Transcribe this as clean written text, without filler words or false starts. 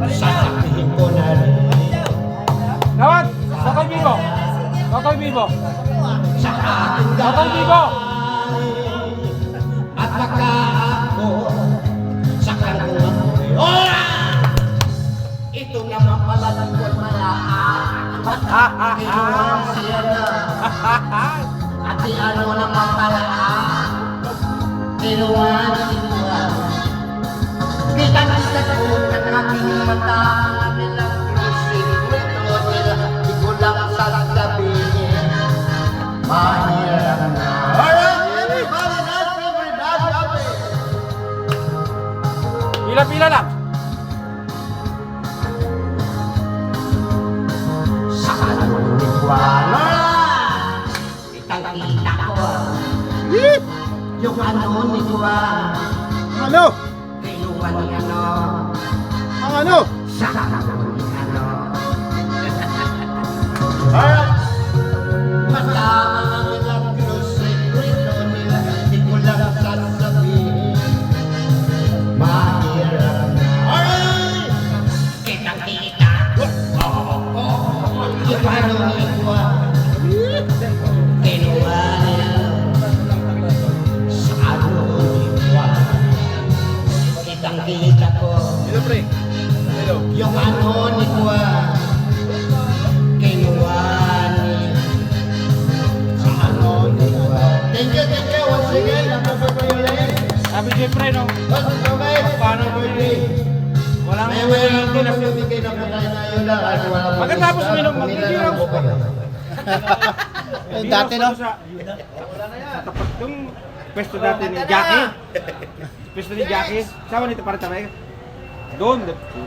Sasabihin ko na rin. Dapat! Totoy Vivo! Totoy Vivo! Sa ating Totoy Vivo! at baka ako sa kanyang ora. Ito naman pala ng malaan. Inuwang siya na. At ano naman pala. Inuwang siya. Kita na sa tuwag ng aking mata. Nilang cruising ito nila. Di ko lang sasabihin. Mahirap na. Pila-pila lang! Sa kanunod ni Juana, itang-kita ko. Yung ano ni Juana, Ano? kinuha ni ano, Ang ano? sa kanunod ni ano. Matama ang ilang secreto nila, di ko lang sasabihin. Mahirap na. Kitang-kita. Yung ano ni Juana, kinuha niya sa ano ni Juana. Kitang-kita ko. Hello, pre. Hello. Yung ano ni Juan, kinuha ni sa ano ni Juan. Thank you, once again. Sabi siyempre, no? Paano ko walang May nagbibigay na pagkain na yun lang. Pagkatapos uminom, magtitiraw. Dati, no? Sa tapat yung pwesto dati ni Jackie. Pwesto ni Jackie. Sama nito para tamay. Doon.